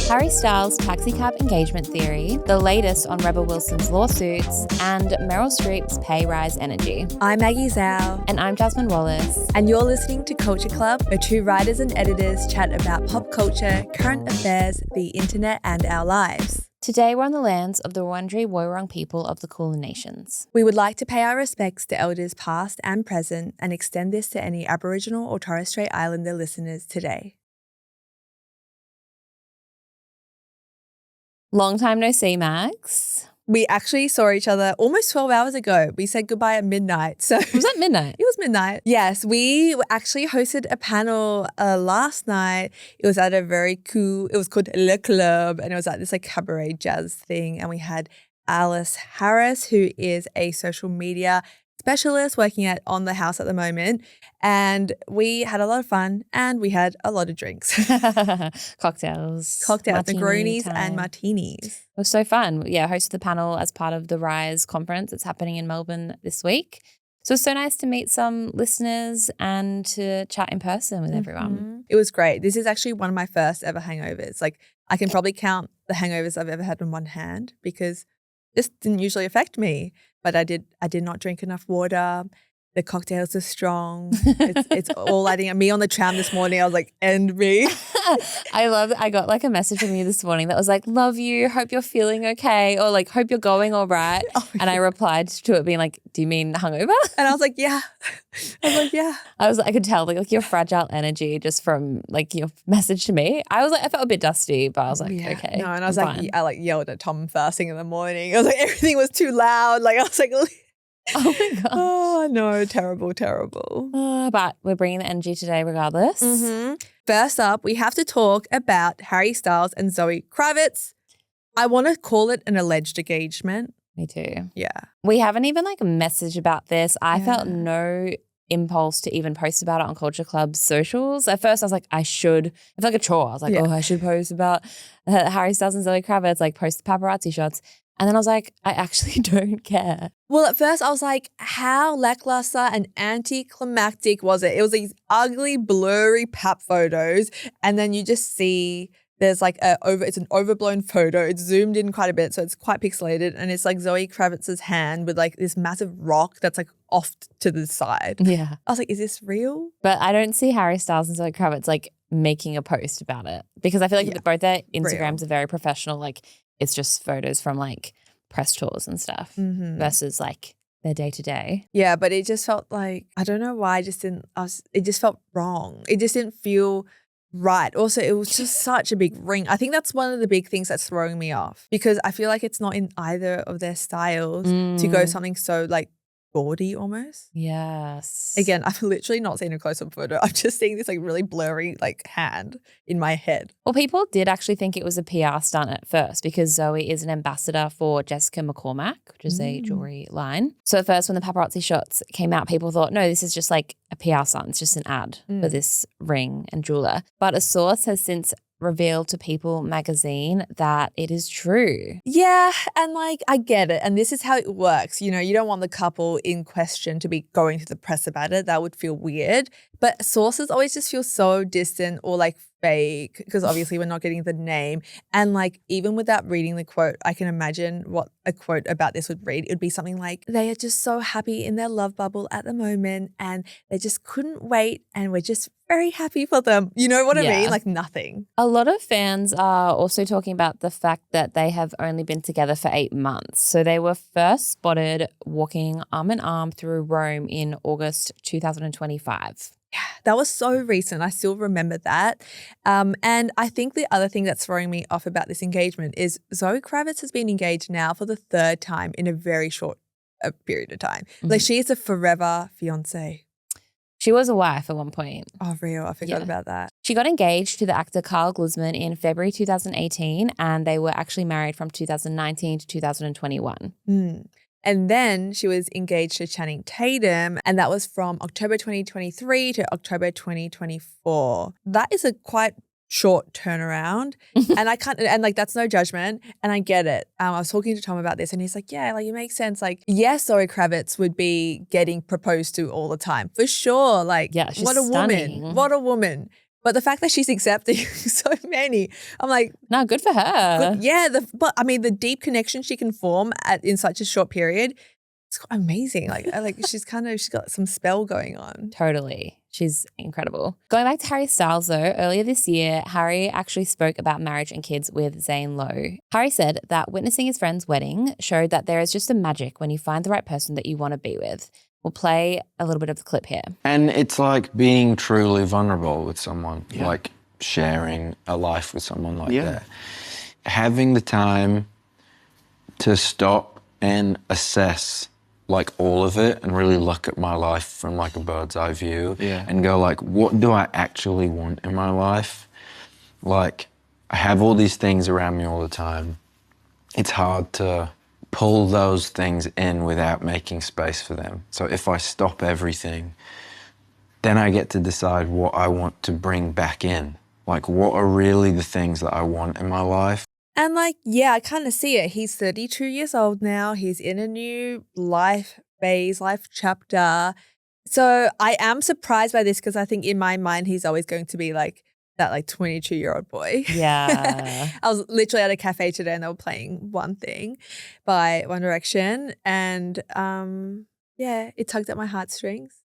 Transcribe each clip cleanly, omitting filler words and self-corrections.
Harry Styles' taxicab engagement theory, the latest on Rebel Wilson's lawsuits, and Meryl Streep's pay rise energy. I'm Maggie Zhao. And I'm Jasmine Wallace. And you're listening to Culture Club, where two writers and editors chat about pop culture, current affairs, the internet, and our lives. Today we're on the lands of the Wurundjeri Woiwurrung people of the Kulin Nations. We would like to pay our respects to elders past and present and extend this to any Aboriginal or Torres Strait Islander listeners today. Long time no see, Max. We actually saw each other almost 12 hours ago. We said goodbye at midnight. So Was that midnight? It was midnight. Yes, we actually hosted a panel last night. It was at a very cool, it was called Le Club, and it was at this like cabaret jazz thing. And we had Alice Harris, who is a social media specialist working at On the House at the moment. And we had a lot of fun and we had a lot of drinks. Cocktails, Negronis and martinis. It was so fun. Yeah, I hosted the panel as part of the Rise conference. It's happening in Melbourne this week. So it's so nice to meet some listeners and to chat in person with everyone. It was great. This is actually one of my first ever hangovers. Like I can probably count the hangovers I've ever had on one hand because this didn't usually affect me. But I did not drink enough water. The cocktails are strong. It's all lighting up. Me on the tram this morning, I was like, end me. I love that I got like a message from you this morning that was like, love you, hope you're feeling okay, or like, hope you're going all right. And I replied to it being like, do you mean hungover? And I was like, yeah. I could tell like your fragile energy just from like your message to me. I felt a bit dusty, but I was like, okay. No, and I was like, I like yelled at Tom first thing in the morning. I was like, everything was too loud. Like I was like, oh my God. Oh no, terrible. But we're bringing the energy today regardless. First up, we have to talk about Harry Styles and Zoe Kravitz. I want to call it an alleged engagement. Me too. Yeah. We haven't even like messaged about this. I felt no impulse to even post about it on Culture Club's socials. At first I was like, it's like a chore. I was like, I should post about Harry Styles and Zoe Kravitz, like post the paparazzi shots. And then I was like, I actually don't care. Well, at first I was like, how lackluster and anticlimactic was it? It was these ugly, blurry pap photos. And then you just see there's like it's an overblown photo. It's zoomed in quite a bit, so it's quite pixelated. And it's like Zoe Kravitz's hand with like this massive rock that's like off to the side. Yeah. I was like, is this real? But I don't see Harry Styles and Zoe Kravitz like making a post about it because I feel like both their Instagrams are very professional. Like it's just photos from like press tours and stuff versus like their day to day. Yeah, but it just felt like, I don't know why, it just felt wrong. It just didn't feel right. Also, it was just such a big ring. I think that's one of the big things that's throwing me off because I feel like it's not in either of their styles to go something so like gaudy almost. Yes. Again, I've literally not seen a close-up photo. I'm just seeing this like really blurry like hand in my head. Well, people did actually think it was a PR stunt at first because Zoe is an ambassador for Jessica McCormack, which is a jewelry line. So at first when the paparazzi shots came out, people thought, no, this is just like a PR stunt. It's just an ad for this ring and jeweler. But a source has since revealed to People magazine that it is true. Yeah, and like I get it. And this is how it works. You know, you don't want the couple in question to be going to the press about it. That would feel weird. But sources always just feel so distant or like fake because obviously we're not getting the name. And like even without reading the quote, I can imagine what a quote about this would read. It would be something like, they are just so happy in their love bubble at the moment and they just couldn't wait and we're just very happy for them. You know what I mean? Like nothing. A lot of fans are also talking about the fact that they have only been together for 8 months. So they were first spotted walking arm in arm through Rome in August 2025. Yeah, that was so recent. I still remember that. And I think the other thing that's throwing me off about this engagement is Zoe Kravitz has been engaged now for the 3rd time in a very short period of time. Like she is a forever fiance. She was a wife at one point. Oh, real. I forgot about that. She got engaged to the actor Carl Glusman in February 2018 and they were actually married from 2019 to 2021. And then she was engaged to Channing Tatum, and that was from October 2023 to October 2024. That is a quite short turnaround. And like that's no judgment. And I get it. I was talking to Tom about this and he's like, yeah, like it makes sense. Like, yes, Zoe Kravitz would be getting proposed to all the time for sure. Like, yeah, she's what a stunning. woman. What a woman. But the fact that she's accepting so many, I'm like, No, good for her. good. Yeah. But I mean, the deep connection she can form in such a short period, it's amazing. She's got some spell going on. Totally. She's incredible. Going back to Harry Styles though, earlier this year, Harry actually spoke about marriage and kids with Zane Lowe. Harry said that witnessing his friend's wedding showed that there is just a magic when you find the right person that you want to be with. We'll play a little bit of the clip here. And it's like being truly vulnerable with someone, like sharing a life with someone like that. Having the time to stop and assess like all of it and really look at my life from like a bird's eye view and go like, what do I actually want in my life? Like, I have all these things around me all the time. It's hard to pull those things in without making space for them. So if I stop everything, then I get to decide what I want to bring back in. Like, what are really the things that I want in my life? And like, yeah, I kind of see it. He's 32 years old now. He's in a new life phase, life chapter. So I am surprised by this because I think in my mind, he's always going to be like that like 22-year-old boy. Yeah. I was literally at a cafe today and they were playing One Thing by One Direction. And yeah, it tugged at my heartstrings.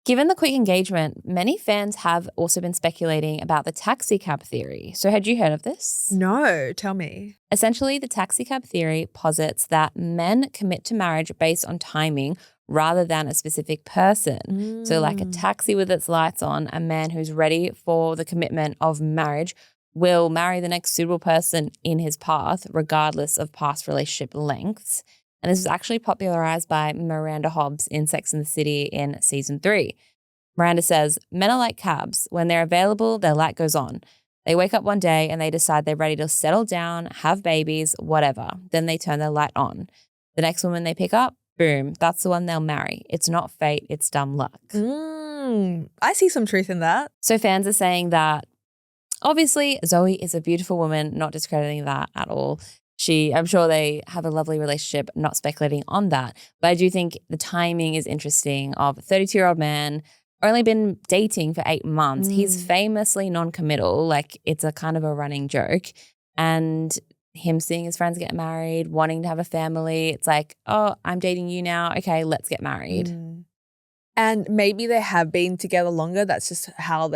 Given the quick engagement, many fans have also been speculating about the taxi cab theory. So had you heard of this? No, tell me. Essentially, the taxi cab theory posits that men commit to marriage based on timing rather than a specific person. So like a taxi with its lights on, a man who's ready for the commitment of marriage will marry the next suitable person in his path, regardless of past relationship lengths. And this was actually popularized by Miranda Hobbs in Sex and the City in season 3. Miranda says, men are like cabs. When they're available, their light goes on. They wake up one day and they decide they're ready to settle down, have babies, whatever. Then they turn their light on. The next woman they pick up, boom, that's the one they'll marry. It's not fate, it's dumb luck. I see some truth in that. So fans are saying that obviously Zoe is a beautiful woman, not discrediting that at all. I'm sure they have a lovely relationship, not speculating on that. But I do think the timing is interesting of a 32-year-old man, only been dating for 8 months. He's famously non-committal, like it's a kind of a running joke. And him seeing his friends get married, wanting to have a family. It's like, oh, I'm dating you now. Okay, let's get married. And maybe they have been together longer. That's just how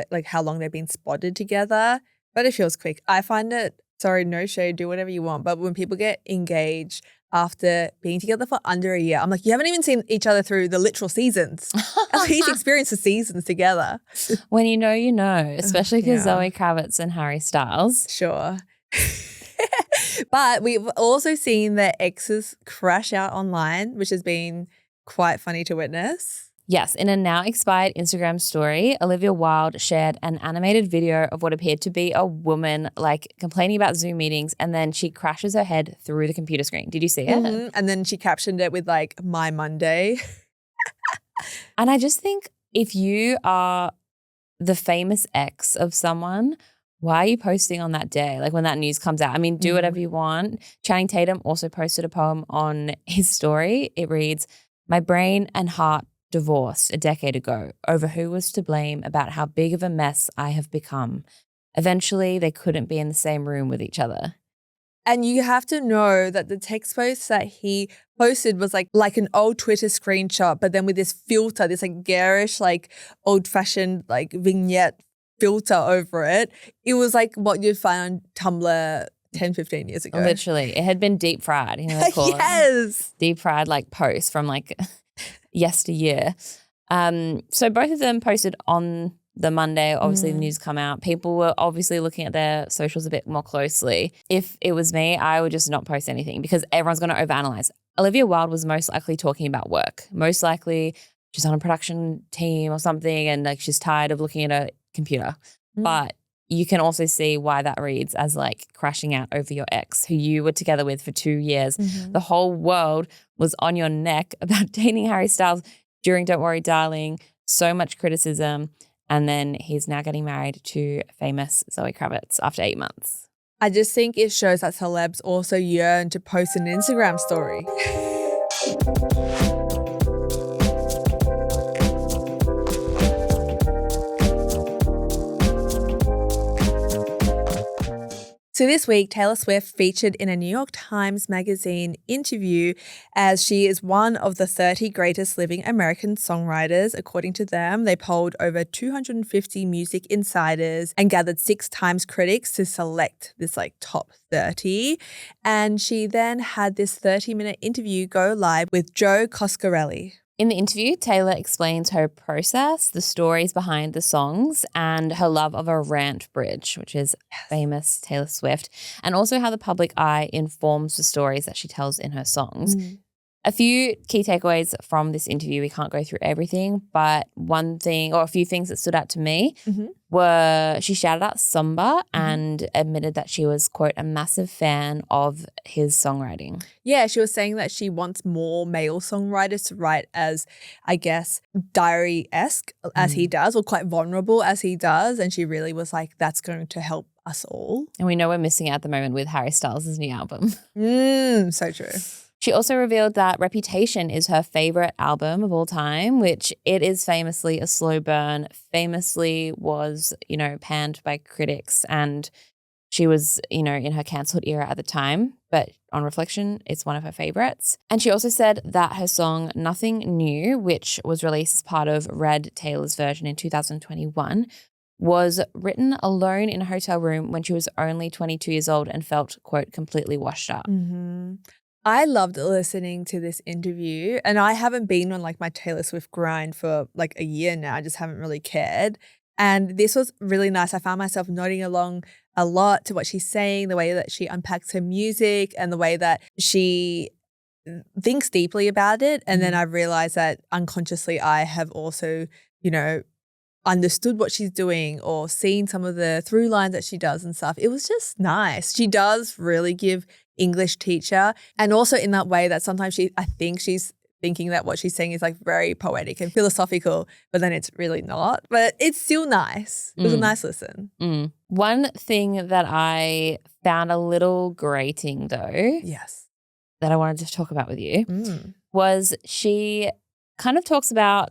long they've been spotted together. But it feels quick. I find it, sorry, no shade, do whatever you want. But when people get engaged after being together for under a year, I'm like, you haven't even seen each other through the literal seasons. At least experience the seasons together. When you know, especially because Zoe Kravitz and Harry Styles. Sure. But we've also seen their exes crash out online, which has been quite funny to witness. Yes, in a now expired Instagram story, Olivia Wilde shared an animated video of what appeared to be a woman like complaining about Zoom meetings, and then she crashes her head through the computer screen. Did you see it? And then she captioned it with like, my Monday. And I just think if you are the famous ex of someone, why are you posting on that day? Like when that news comes out, I mean, do whatever you want. Channing Tatum also posted a poem on his story. It reads, "My brain and heart divorced a decade ago over who was to blame about how big of a mess I have become. Eventually, they couldn't be in the same room with each other." And you have to know that the text post that he posted was like an old Twitter screenshot, but then with this filter, this like garish, like old-fashioned like vignette filter over it. It was like what you'd find on Tumblr 10, 15 years ago. Literally. It had been deep fried. You know what they call Yes. it? Deep fried like posts from like yesteryear. So both of them posted on the Monday. Obviously the news come out. People were obviously looking at their socials a bit more closely. If it was me, I would just not post anything because everyone's going to overanalyze. Olivia Wilde was most likely talking about work. Most likely she's on a production team or something and like she's tired of looking at a computer. But you can also see why that reads as like crashing out over your ex who you were together with for 2 years. The whole world was on your neck about dating Harry Styles during Don't Worry Darling. So much criticism. And then he's now getting married to famous Zoe Kravitz after 8 months. I just think it shows that celebs also yearn to post an Instagram story. So this week, Taylor Swift featured in a New York Times Magazine interview as she is one of the 30 greatest living American songwriters. According to them, they polled over 250 music insiders and gathered 6 Times critics to select this top 30. And she then had this 30-minute interview go live with Joe Coscarelli. In the interview, Taylor explains her process, the stories behind the songs, and her love of a rant bridge, which is famous Taylor Swift, and also how the public eye informs the stories that she tells in her songs. A few key takeaways from this interview. We can't go through everything, but one thing or a few things that stood out to me were she shouted out Samba and admitted that she was, quote, a massive fan of his songwriting. Yeah, she was saying that she wants more male songwriters to write as, I guess, diary-esque as he does, or quite vulnerable as he does. And she really was like, that's going to help us all. And we know we're missing out at the moment with Harry Styles' new album. So true. She also revealed that Reputation is her favorite album of all time, which it is famously a slow burn, famously was, panned by critics, and she was, in her cancelled era at the time. But on reflection, it's one of her favorites. And she also said that her song Nothing New, which was released as part of Red Taylor's version in 2021, was written alone in a hotel room when she was only 22 years old and felt, quote, completely washed up. I loved listening to this interview, and I haven't been on my Taylor Swift grind for a year now. I just haven't really cared. And this was really nice. I found myself nodding along a lot to what she's saying, the way that she unpacks her music and the way that she thinks deeply about it. And then I realized that unconsciously I have also, understood what she's doing or seen some of the through lines that she does and stuff. It was just nice. She does really give English teacher, and also in that way that sometimes I think she's thinking that what she's saying is very poetic and philosophical, but then it's really not. But it's still nice. It was a nice listen. One thing that I found a little grating though, that I wanted to talk about with you was she kind of talks about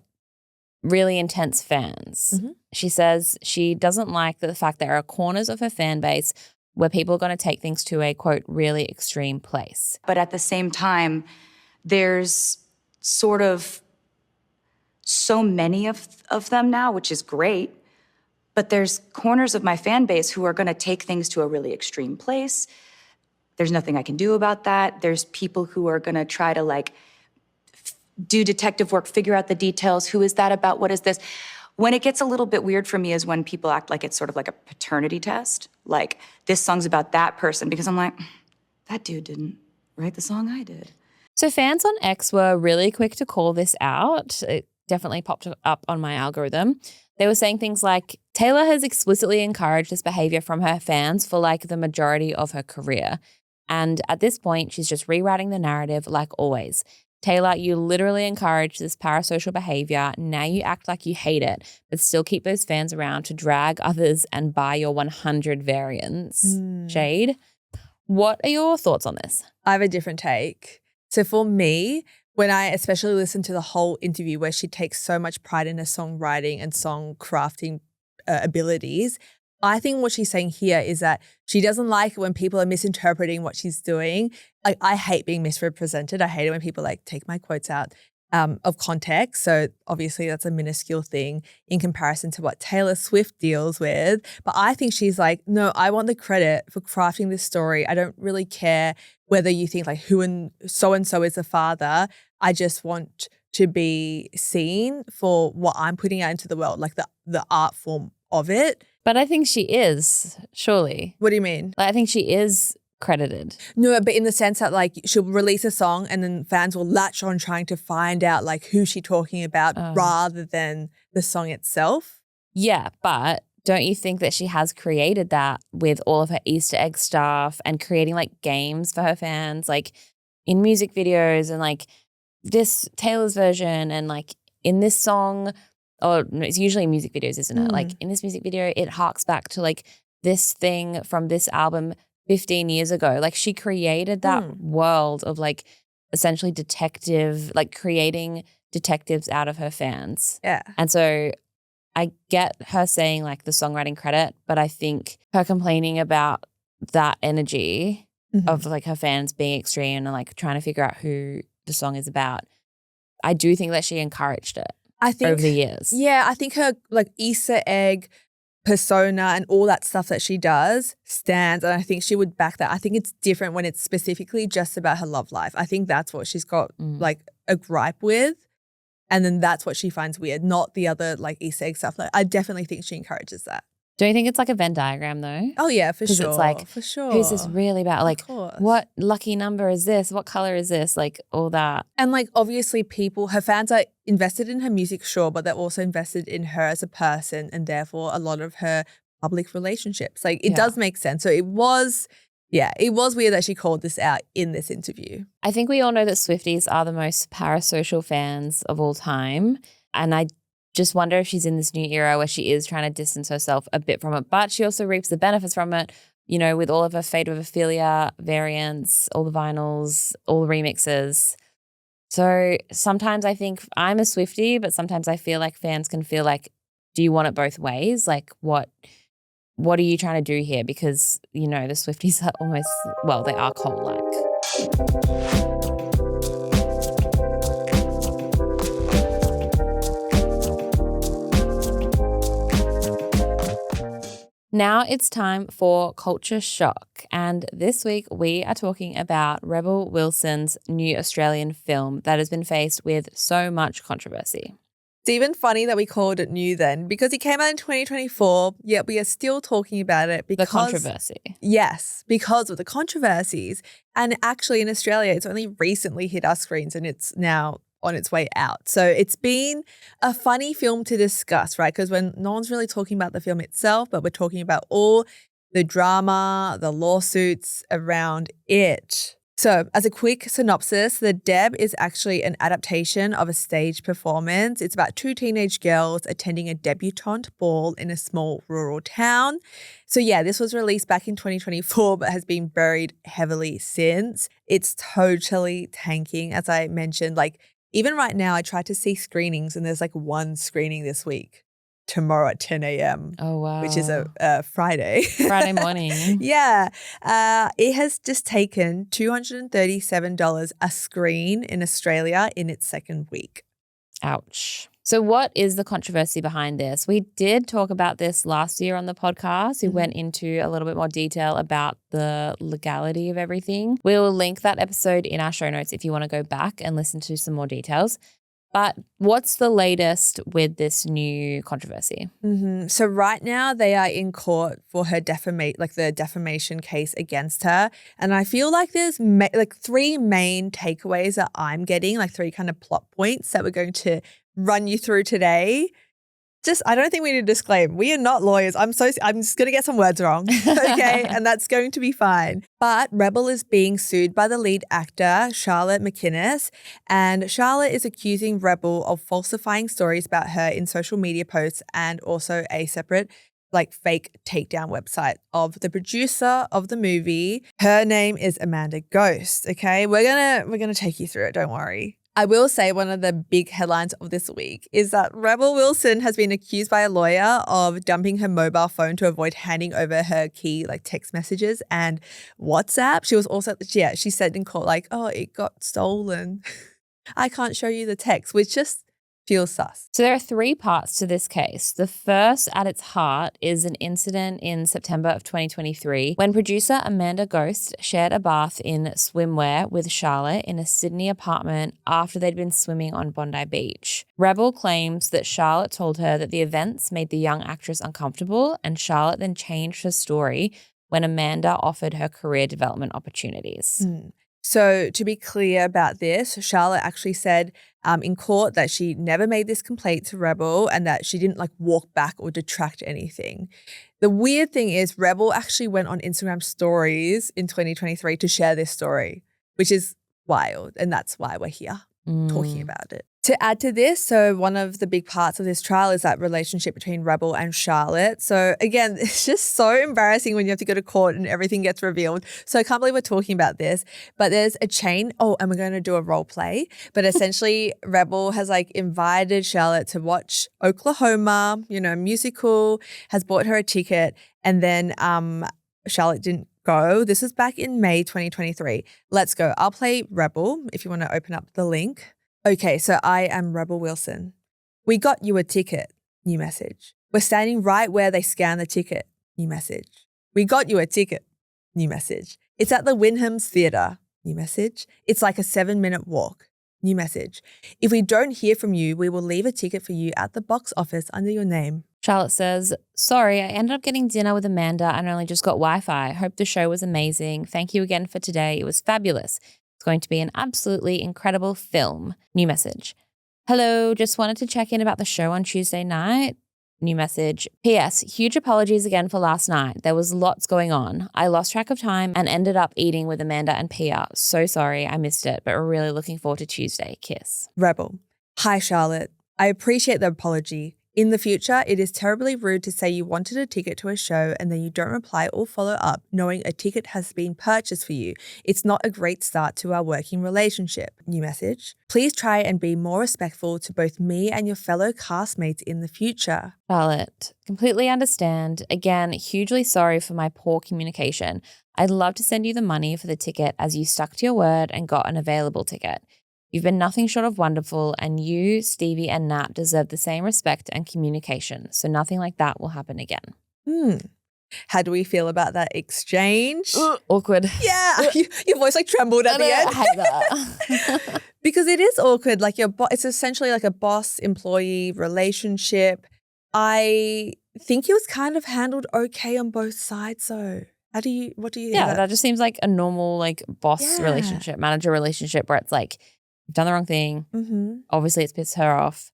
really intense fans. She says she doesn't like the fact there are corners of her fan base where people are going to take things to a, quote, really extreme place. But at the same time, there's sort of so many of them now, which is great, but there's corners of my fan base who are going to take things to a really extreme place. There's nothing I can do about that. There's people who are going to try to do detective work, figure out the details. Who is that about? What is this? When it gets a little bit weird for me is when people act like it's sort of like a paternity test. Like, this song's about that person, because I'm like, that dude didn't write the song I did. So fans on X were really quick to call this out. It definitely popped up on my algorithm. They were saying things like, Taylor has explicitly encouraged this behavior from her fans for the majority of her career. And at this point, she's just rewriting the narrative like always. Taylor, you literally encourage this parasocial behavior. Now you act like you hate it, but still keep those fans around to drag others and buy your 100 variants. Jade, what are your thoughts on this? I have a different take. So for me, when I especially listen to the whole interview where she takes so much pride in her songwriting and song crafting abilities, I think what she's saying here is that she doesn't like it when people are misinterpreting what she's doing. I hate being misrepresented. I hate it when people take my quotes out of context. So obviously that's a minuscule thing in comparison to what Taylor Swift deals with. But I think she's no, I want the credit for crafting this story. I don't really care whether you think who and so is the father. I just want to be seen for what I'm putting out into the world, the art form of it. But I think she is, surely. What do you mean? I think she is credited. No, but in the sense that she'll release a song and then fans will latch on trying to find out who she's talking about rather than the song itself. Yeah, but don't you think that she has created that with all of her Easter egg stuff and creating games for her fans, in music videos and this Taylor's version and in this song? Or no, it's usually music videos, isn't it? In this music video, it harks back to this thing from this album 15 years ago. She created that world of essentially detective, creating detectives out of her fans. Yeah. And so I get her saying the songwriting credit, but I think her complaining about that energy of like her fans being extreme and like trying to figure out who the song is about, I do think that she encouraged it over the years. Yeah, I think her like Easter egg persona and all that stuff that she does stands, and I think she would back that. I think it's different when it's specifically just about her love life. I think that's what she's got like a gripe with, and then that's what she finds weird, not the other like Easter egg stuff. Like, I definitely think she encourages that. Don't you think it's like a Venn diagram though? Oh yeah, for sure. It's like, for sure. who's this really about? Like, what lucky number is this? What color is this? Like all that. And like obviously her fans are invested in her music, sure, but they're also invested in her as a person and therefore a lot of her public relationships. Like it does make sense. So it was weird that she called this out in this interview. I think we all know that Swifties are the most parasocial fans of all time. And I just wonder if she's in this new era where she is trying to distance herself a bit from it, but she also reaps the benefits from it, you know, with all of her Fate of Ophelia variants, all the vinyls, all the remixes. So sometimes I think I'm a Swiftie, but sometimes I feel like fans can feel like, do you want it both ways? Like what are you trying to do here? Because, you know, the Swifties are almost, well, they are cult-like. Now it's time for Culture Shock, and this week we are talking about Rebel Wilson's new Australian film that has been faced with so much controversy. It's even funny that we called it new then because it came out in 2024, yet we are still talking about it because… The controversy. Yes, because of the controversies. And actually in Australia, it's only recently hit our screens and it's now on its way out. So it's been a funny film to discuss, right? Because when no one's really talking about the film itself, but we're talking about all the drama, the lawsuits around it. So as a quick synopsis, The Deb is actually an adaptation of a stage performance. It's about two teenage girls attending a debutante ball in a small rural town. So yeah, this was released back in 2024, but has been buried heavily since. It's totally tanking, as I mentioned. Like even right now, I tried to see screenings and there's like one screening this week. Tomorrow at 10 a.m. Oh, wow. Which is a Friday. Friday morning. Yeah. It has just taken $237 a screen in Australia in its second week. Ouch. So what is the controversy behind this? We did talk about this last year on the podcast. We went into a little bit more detail about the legality of everything. We will link that episode in our show notes if you want to go back and listen to some more details. But what's the latest with this new controversy? So right now they are in court for her the defamation case against her. And I feel like there's three main takeaways that I'm getting, like three kind of plot points that we're going to run you through today. I don't think we need to disclaim. We are not lawyers. I'm just going to get some words wrong, okay? And that's going to be fine. But Rebel is being sued by the lead actor, Charlotte McInnes, and Charlotte is accusing Rebel of falsifying stories about her in social media posts and also a separate fake takedown website of the producer of the movie. Her name is Amanda Ghost, okay? We're going to take you through it, don't worry. I will say one of the big headlines of this week is that Rebel Wilson has been accused by a lawyer of dumping her mobile phone to avoid handing over her key text messages and WhatsApp. She was also, she said in court it got stolen. I can't show you the text, which just feels sus. So there are three parts to this case. The first at its heart is an incident in September of 2023 when producer Amanda Ghost shared a bath in swimwear with Charlotte in a Sydney apartment after they'd been swimming on Bondi Beach. Rebel claims that Charlotte told her that the events made the young actress uncomfortable, and Charlotte then changed her story when Amanda offered her career development opportunities. So to be clear about this, Charlotte actually said in court that she never made this complaint to Rebel and that she didn't walk back or detract anything. The weird thing is Rebel actually went on Instagram stories in 2023 to share this story, which is wild. And that's why we're here talking about it. To add to this, so one of the big parts of this trial is that relationship between Rebel and Charlotte. So again, it's just so embarrassing when you have to go to court and everything gets revealed. So I can't believe we're talking about this, but there's a chain. Oh, and we're going to do a role play. But essentially Rebel has invited Charlotte to watch Oklahoma, musical, has bought her a ticket. And then Charlotte didn't go. This was back in May 2023. Let's go. I'll play Rebel if you want to open up the link. Okay, so I am Rebel Wilson. We got you a ticket. New message. We're standing right where they scan the ticket. New message. We got you a ticket. New message. It's at the Wyndham's Theatre. New message. It's like a 7-minute walk. New message. If we don't hear from you, we will leave a ticket for you at the box office under your name. Charlotte says, sorry, I ended up getting dinner with Amanda and only just got Wi-Fi. Hope the show was amazing. Thank you again for today. It was fabulous. It's going to be an absolutely incredible film. New message. Hello, just wanted to check in about the show on Tuesday night. New message. P.S. Huge apologies again for last night. There was lots going on. I lost track of time and ended up eating with Amanda and Pia. So sorry I missed it, but we're really looking forward to Tuesday. Kiss. Rebel. Hi, Charlotte. I appreciate the apology. In the future, it is terribly rude to say you wanted a ticket to a show and then you don't reply or follow up knowing a ticket has been purchased for you. It's not a great start to our working relationship. New message. Please try and be more respectful to both me and your fellow castmates in the future. Charlotte, completely understand. Again, hugely sorry for my poor communication. I'd love to send you the money for the ticket as you stuck to your word and got an available ticket. You've been nothing short of wonderful, and you, Stevie, and Nat deserve the same respect and communication, so nothing like that will happen again. How do we feel about that exchange? Awkward. Yeah, your voice like trembled at the end. I hate that. Because it is awkward. Like it's essentially like a boss-employee relationship. I think it was kind of handled okay on both sides, though. What do you think? Yeah, that just seems like a normal like boss relationship, manager relationship where it's like, you've done the wrong thing. Mm-hmm. Obviously, it's pissed her off.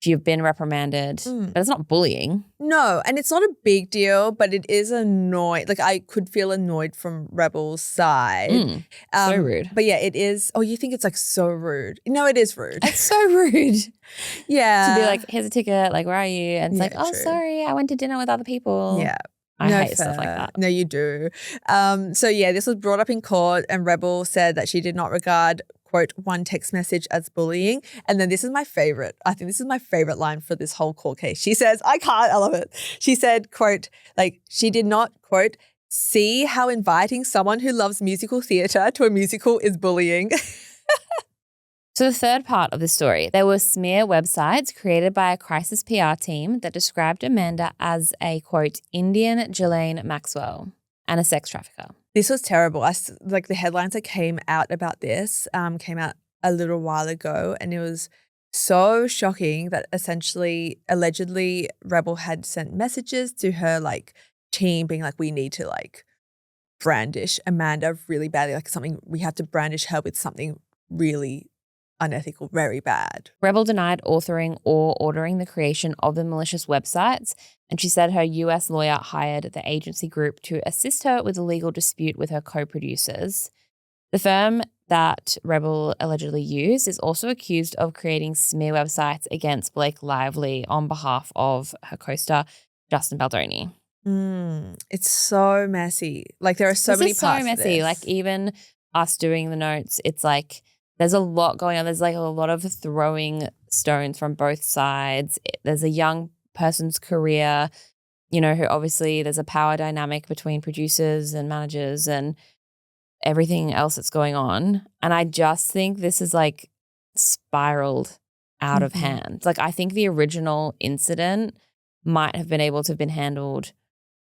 You've been reprimanded, but it's not bullying. No, and it's not a big deal, but it is annoying. Like I could feel annoyed from Rebel's side. So rude. But yeah, it is. Oh, you think it's like so rude? No, it is rude. It's so rude. Yeah. To be like, here's a ticket. Like, where are you? And it's like, oh, sorry, I went to dinner with other people. Yeah. I hate stuff like that. No, you do. So yeah, this was brought up in court and Rebel said that she did not regard, quote, one text message as bullying. And then this is my favorite. I think this is my favorite line for this whole court case. She says, I love it. She said, quote, like she did not, quote, see how inviting someone who loves musical theatre to a musical is bullying. So the third part of the story, there were smear websites created by a crisis PR team that described Amanda as a, quote, Indian Ghislaine Maxwell and a sex trafficker. This was terrible. Like the headlines that came out about this came out a little while ago, and it was so shocking that essentially, allegedly, Rebel had sent messages to her like team being like, we need to like brandish Amanda really badly, like something, we have to brandish her with something really unethical, very bad. Rebel denied authoring or ordering the creation of the malicious websites, and she said her US lawyer hired the agency group to assist her with a legal dispute with her co-producers. The firm that Rebel allegedly used is also accused of creating smear websites against Blake Lively on behalf of her co-star, Justin Baldoni. It's so messy. Like there are so many parts so messy. Like even us doing the notes, it's like there's a lot going on. There's like a lot of throwing stones from both sides. There's a young person's career, you know, who obviously there's a power dynamic between producers and managers and everything else that's going on. And I just think this is like spiraled out of hand. Like I think the original incident might have been able to have been handled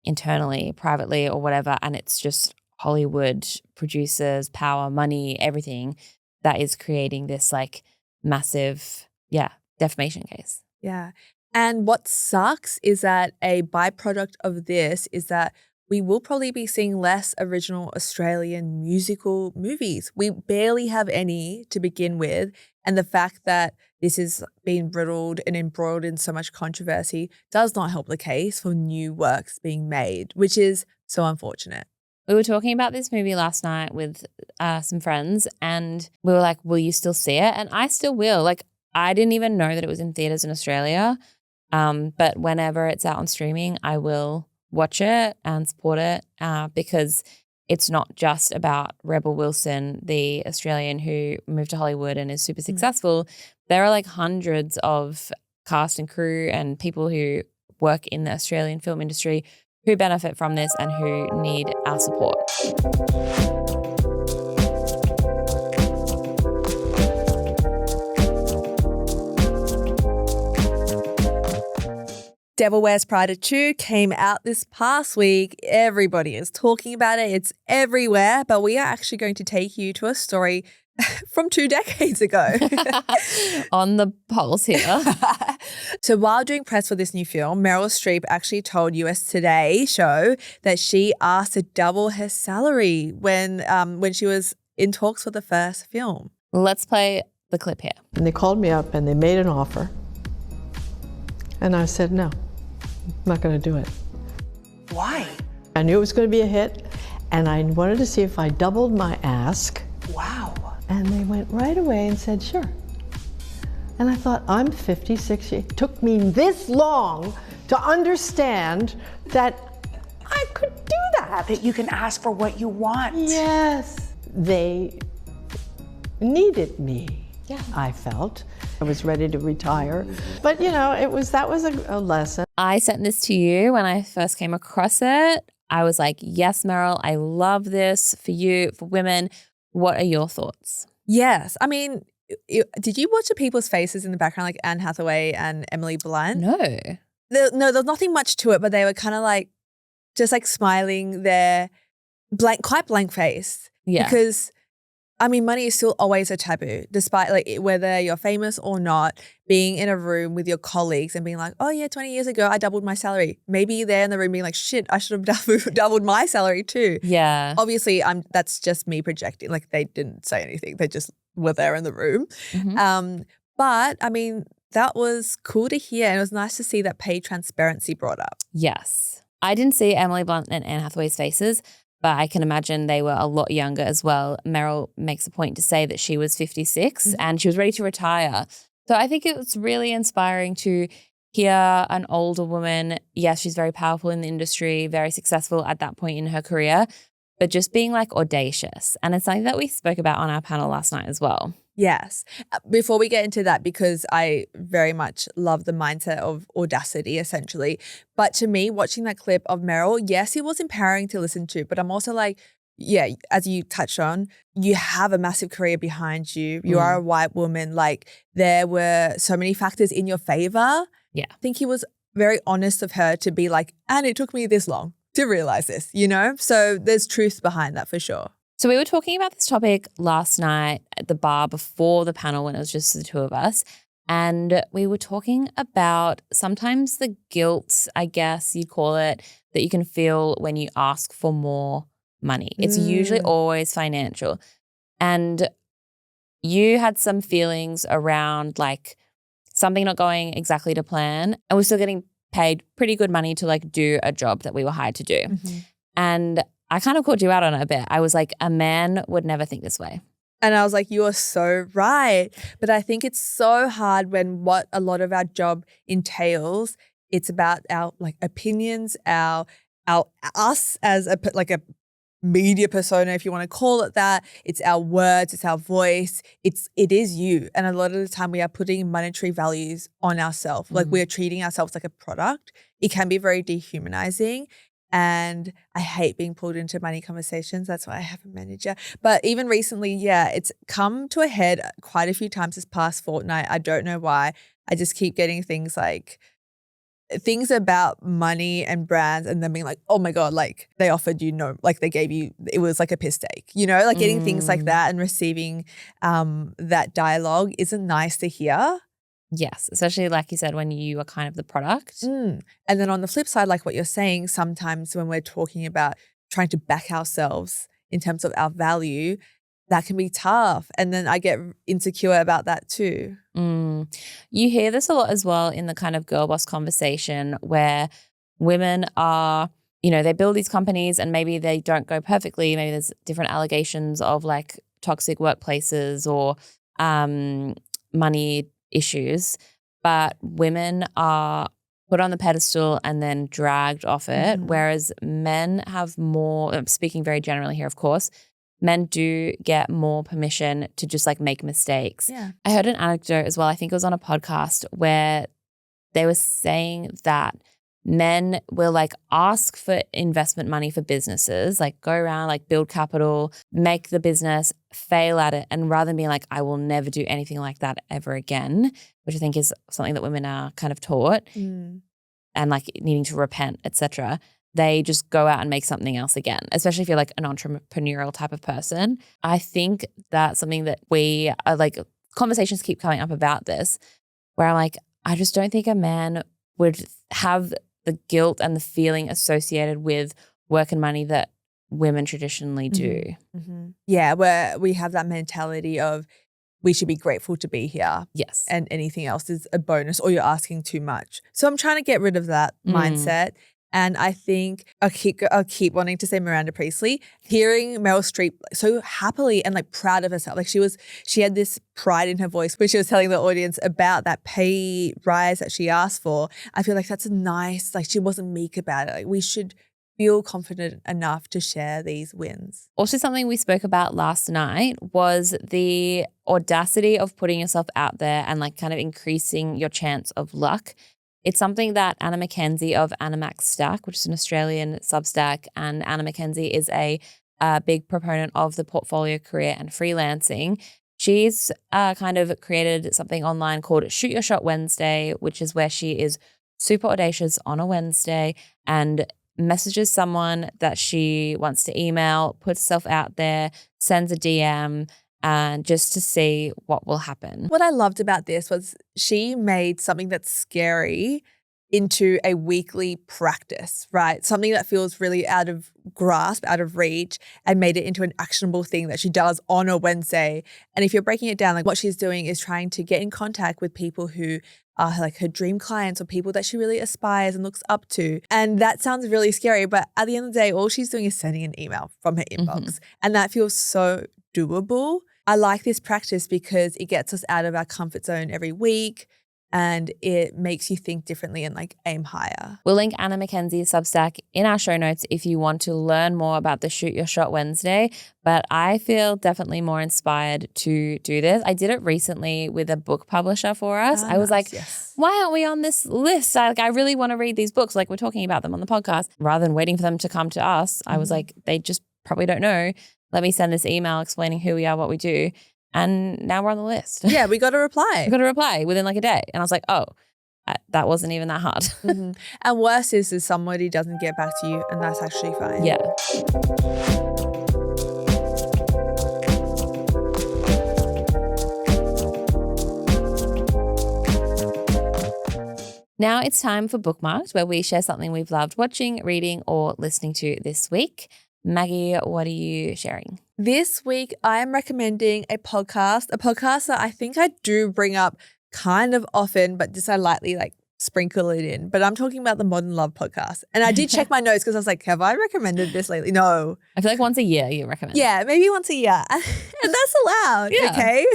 internally, privately or whatever. And it's just Hollywood producers, power, money, everything that is creating this like massive, defamation case. Yeah. And what sucks is that a byproduct of this is that we will probably be seeing less original Australian musical movies. We barely have any to begin with. And the fact that this is being riddled and embroiled in so much controversy does not help the case for new works being made, which is so unfortunate. We were talking about this movie last night with some friends and we were like, will you still see it? And I still will. Like, I didn't even know that it was in theaters in Australia. But whenever it's out on streaming, I will watch it and support it because it's not just about Rebel Wilson, the Australian who moved to Hollywood and is super successful. There are like hundreds of cast and crew and people who work in the Australian film industry who benefit from this and who need our support. Devil Wears Prada 2 came out this past week. Everybody is talking about it. It's everywhere. But we are actually going to take you to a story from 2 decades ago. On the pulse here. So while doing press for this new film, Meryl Streep actually told US Today show that she asked to double her salary when she was in talks for the first film. Let's play the clip here. And they called me up and they made an offer. And I said, no, I'm not going to do it. Why? I knew it was going to be a hit, and I wanted to see if I doubled my ask. Wow. And they went right away and said, sure. And I thought, I'm 56 years. It took me this long to understand that I could do that. That you can ask for what you want. Yes. They needed me, I felt. I was ready to retire. But, that was a lesson. I sent this to you when I first came across it. I was like, yes, Meryl, I love this for you, for women. What are your thoughts? Yes. I mean, did you watch the people's faces in the background, like Anne Hathaway and Emily Blunt? No. There was nothing much to it, but they were kind of like, just like smiling there, quite blank faced. Yeah. Because, I mean, money is still always a taboo, despite like whether you're famous or not, being in a room with your colleagues and being like, oh yeah, 20 years ago, I doubled my salary. Maybe they're in the room being like, shit, I should have doubled my salary too. Yeah. Obviously, that's just me projecting. Like they didn't say anything. They just were there in the room. Mm-hmm. But I mean, that was cool to hear. And it was nice to see that pay transparency brought up. Yes. I didn't see Emily Blunt and Anne Hathaway's faces, but I can imagine they were a lot younger as well. Meryl makes a point to say that she was 56 and she was ready to retire. So I think it was really inspiring to hear an older woman. Yes, she's very powerful in the industry, very successful at that point in her career, but just being like audacious. And it's something that we spoke about on our panel last night as well. Yes. Before we get into that, because I very much love the mindset of audacity, essentially. But to me, watching that clip of Meryl, yes, it was empowering to listen to, but I'm also like, yeah, as you touched on, you have a massive career behind you. You are a white woman. Like there were so many factors in your favor. Yeah. I think he was very honest of her to be like, and it took me this long to realize this, So there's truth behind that for sure. So we were talking about this topic last night at the bar before the panel when it was just the two of us. And we were talking about sometimes the guilt, I guess you'd call it, that you can feel when you ask for more money. It's usually always financial. And you had some feelings around like something not going exactly to plan, and we're still getting paid pretty good money to like do a job that we were hired to do. And I kind of called you out on it a bit. I was like, a man would never think this way. And I was like, you are so right. But I think it's so hard when what a lot of our job entails, it's about our like opinions, our us as a media persona, if you want to call it that. It's our words, it's our voice, it is you. And a lot of the time we are putting monetary values on ourselves. Like we are treating ourselves like a product. It can be very dehumanizing. And I hate being pulled into money conversations. That's why I have a manager. But even recently, yeah, it's come to a head quite a few times this past fortnight. I don't know why. I just keep getting things about money and brands and then being like, oh my God, like they offered you like they gave you, it was like a piss take, like getting things like that and receiving that dialogue isn't nice to hear. Yes, especially like you said, when you are kind of the product. And then on the flip side, like what you're saying, sometimes when we're talking about trying to back ourselves in terms of our value, that can be tough. And then I get insecure about that too. You hear this a lot as well in the kind of girl boss conversation where women are, they build these companies and maybe they don't go perfectly. Maybe there's different allegations of like toxic workplaces or money issues, but women are put on the pedestal and then dragged off it, whereas men have more, I'm speaking very generally here, of course, men do get more permission to just like make mistakes. Yeah. I heard an anecdote as well, I think it was on a podcast, where they were saying that men will like ask for investment money for businesses, like go around, like build capital, make the business, fail at it. And rather than being like, I will never do anything like that ever again, which I think is something that women are kind of taught and like needing to repent, etc. They just go out and make something else again, especially if you're like an entrepreneurial type of person. I think that's something that we are like, conversations keep coming up about this, where I'm like, I just don't think a man would have the guilt and the feeling associated with work and money that women traditionally do. Yeah, where we have that mentality of we should be grateful to be here. Yes. And anything else is a bonus or you're asking too much. So I'm trying to get rid of that mindset. And I think I'll keep wanting to say Miranda Priestley, hearing Meryl Streep so happily and like proud of herself. Like she had this pride in her voice when she was telling the audience about that pay rise that she asked for. I feel like that's a nice, like she wasn't meek about it. Like we should feel confident enough to share these wins. Also, something we spoke about last night was the audacity of putting yourself out there and like kind of increasing your chance of luck. It's something that Anna Mackenzie of Animax Stack, which is an Australian Substack, and Anna Mackenzie is a big proponent of the portfolio career and freelancing. She's kind of created something online called Shoot Your Shot Wednesday, which is where she is super audacious on a Wednesday and messages someone that she wants to email, puts herself out there, sends a DM, and just to see what will happen. What I loved about this was she made something that's scary into a weekly practice, right? Something that feels really out of grasp, out of reach, and made it into an actionable thing that she does on a Wednesday. And if you're breaking it down, like what she's doing is trying to get in contact with people who are like her dream clients or people that she really aspires and looks up to. And that sounds really scary, but at the end of the day, all she's doing is sending an email from her inbox. And that feels so doable. I like this practice because it gets us out of our comfort zone every week and it makes you think differently and like aim higher. We'll link Anna Mackenzie's Substack in our show notes if you want to learn more about the Shoot Your Shot Wednesday, but I feel definitely more inspired to do this. I did it recently with a book publisher for us. I was like, why aren't we on this list? I really want to read these books. Like we're talking about them on the podcast. Rather than waiting for them to come to us, I was like, they just probably don't know. Let me send this email explaining who we are, what we do. And now we're on the list. Yeah, we got a reply. We got a reply within like a day. And I was like, oh, that wasn't even that hard. And worse is somebody doesn't get back to you and that's actually fine. Yeah. Now it's time for Bookmarked, where we share something we've loved watching, reading, or listening to this week. Maggie, what are you sharing? This week, I am recommending a podcast that I think I do bring up kind of often, but just I lightly like sprinkle it in. But I'm talking about the Modern Love podcast. And I did check my notes because I was like, have I recommended this lately? No. I feel like once a year you recommend. Yeah, maybe once a year. And that's allowed, okay?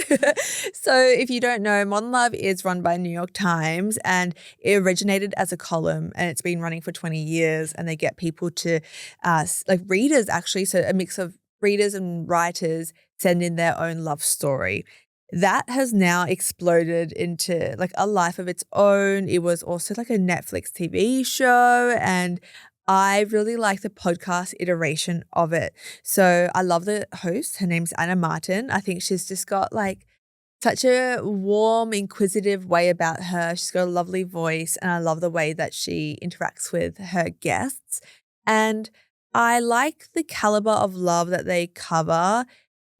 So if you don't know, Modern Love is run by New York Times and it originated as a column and it's been running for 20 years and they get people to, like readers actually, so a mix of readers and writers send in their own love story. That has now exploded into like a life of its own. It was also like a Netflix TV show and I really like the podcast iteration of it. So I love the host. Her name's Anna Martin. I think she's just got like such a warm, inquisitive way about her. She's got a lovely voice and I love the way that she interacts with her guests. And I like the caliber of love that they cover.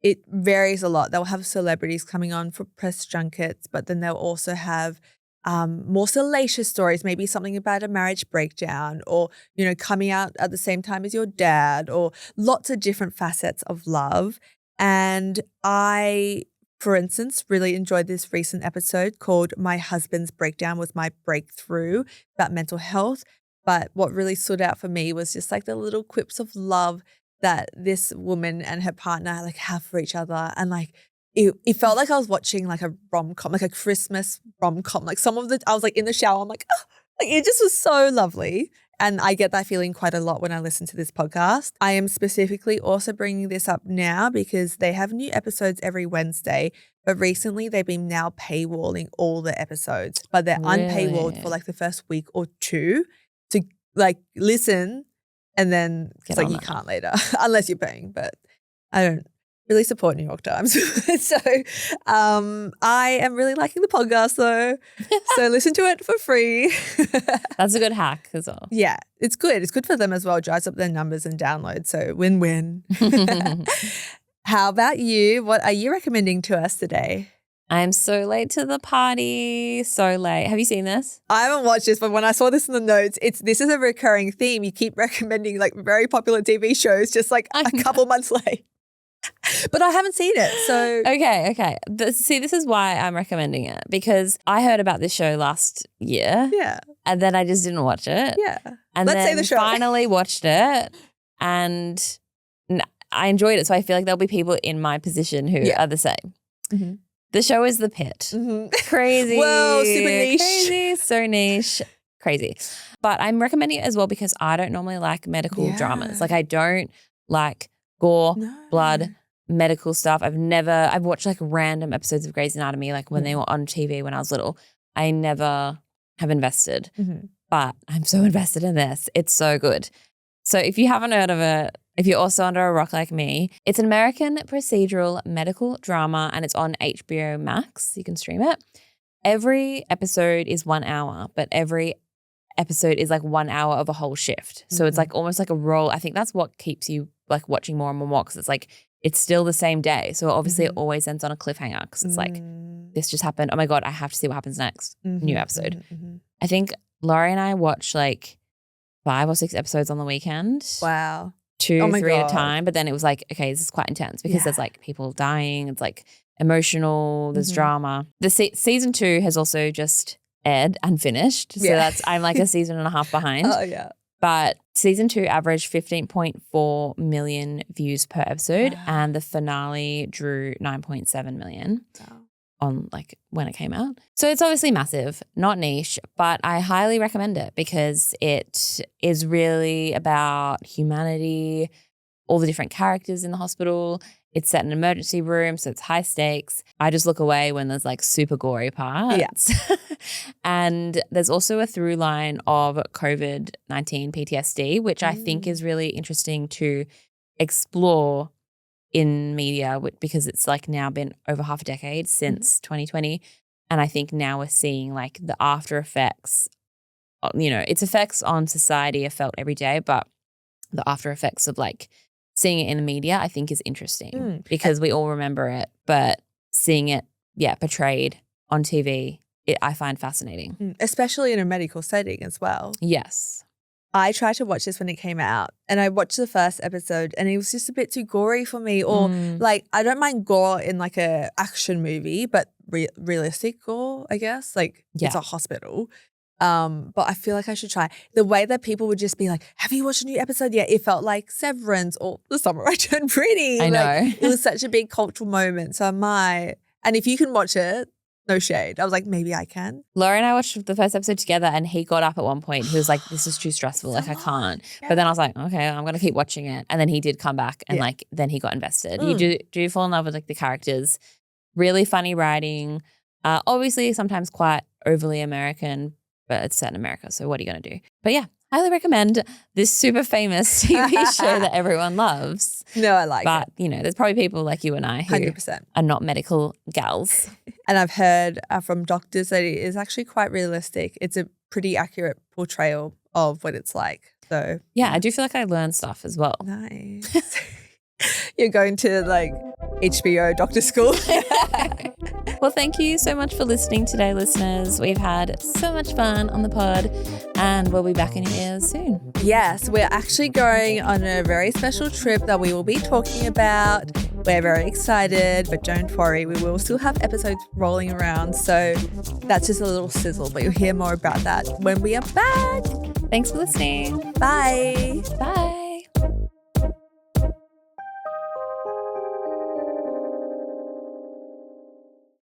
It varies a lot. They'll have celebrities coming on for press junkets, but then they'll also have more salacious stories, maybe something about a marriage breakdown or, you know, coming out at the same time as your dad or lots of different facets of love. And I, for instance, really enjoyed this recent episode called My Husband's Breakdown Was My Breakthrough about mental health. But what really stood out for me was just like the little quips of love that this woman and her partner like have for each other. And like, it felt like I was watching like a rom-com, like a Christmas rom-com. Like I was like in the shower, I'm like, oh, like it just was so lovely. And I get that feeling quite a lot when I listen to this podcast. I am specifically also bringing this up now because they have new episodes every Wednesday, but recently they've been now paywalling all the episodes, but they're unpaywalled for like the first week or two. to like listen and then it's Get like on you that. can't later unless you're paying. But I don't really support New York Times. So I am really liking the podcast though. So listen to it for free. That's a good hack as well. Yeah, it's good. It's good for them as well. It drives up their numbers and downloads. So win-win. How about you? What are you recommending to us today? I'm so late to the party. So late. Have you seen this? I haven't watched this, but when I saw this in the notes, this is a recurring theme. You keep recommending like very popular TV shows just like a couple months late. But I haven't seen it, so Okay. This is why I'm recommending it, because I heard about this show last year. yeah, And then I just didn't watch it. yeah. And Let's say then the show. finally watched it, and I enjoyed it. So I feel like there'll be people in my position who are the same. Mhm. The show is The Pit. Mhm. Crazy. Whoa, super niche. Crazy, so niche. Crazy. But I'm recommending it as well because I don't normally like medical Yeah. dramas. Like I don't like gore, No. blood, medical stuff. I've watched like random episodes of Grey's Anatomy, like when they were on TV when I was little. I never have invested, Mhm. but I'm so invested in this. It's so good. So if you haven't heard of it, if you're also under a rock like me, it's an American procedural medical drama and it's on HBO Max. You can stream it. Every episode is 1 hour, but every episode is like 1 hour of a whole shift. So it's like almost like a roll. I think that's what keeps you like watching more and more because it's like it's still the same day. So obviously it always ends on a cliffhanger because it's like this just happened. Oh my God, I have to see what happens next. New episode. I think Laurie and I watched like 5 or 6 episodes on the weekend. Wow. 2, Oh my 3 at a God. time. But then it was like, okay, this is quite intense because there's like people dying. It's like emotional. There's drama. The season 2 has also just aired and finished. So I'm like a season and a half behind. Oh yeah. But season 2 averaged 15.4 million views per episode and the finale drew 9.7 million. Wow. On like when it came out. So it's obviously massive, not niche, but I highly recommend it because it is really about humanity, all the different characters in the hospital. It's set in an emergency room, so it's high stakes. I just look away when there's like super gory parts. Yeah. And there's also a through line of COVID-19 PTSD, which I think is really interesting to explore in media because it's like now been over half a decade since 2020. And I think now we're seeing like the after effects, its effects on society are felt every day, but the after effects of like seeing it in the media, I think is interesting because we all remember it, but seeing it, portrayed on TV, I find fascinating. Especially in a medical setting as well. Yes. I tried to watch this when it came out and I watched the first episode and it was just a bit too gory for me or like I don't mind gore in like a action movie but realistic gore, I guess. Like it's a hospital. But I feel like I should try. The way that people would just be like, have you watched a new episode yet? It felt like Severance or The Summer I Turned Pretty. I know. Like, it was such a big cultural moment. So I might. And if you can watch it, no shade. I was like, maybe I can. Laura and I watched the first episode together and he got up at one point. He was like, this is too stressful. Like, I can't. Yeah. But then I was like, okay, I'm going to keep watching it. And then he did come back and like, then he got invested. You do fall in love with like the characters. Really funny writing. Obviously, sometimes quite overly American, but it's set in America. So what are you going to do? But yeah, highly recommend this super famous TV show that everyone loves. No, I like it. But, there's probably people like you and I who 100%. Are not medical gals. And I've heard from doctors that it is actually quite realistic. It's a pretty accurate portrayal of what it's like. So yeah, I do feel like I learned stuff as well. Nice. You're going to like HBO doctor school. Well, thank you so much for listening today, listeners. We've had so much fun on the pod and we'll be back in your ears soon. Yes, we're actually going on a very special trip that we will be talking about. We're very excited, but don't worry, we will still have episodes rolling around. So that's just a little sizzle, but you'll hear more about that when we are back. Thanks for listening. Bye. Bye.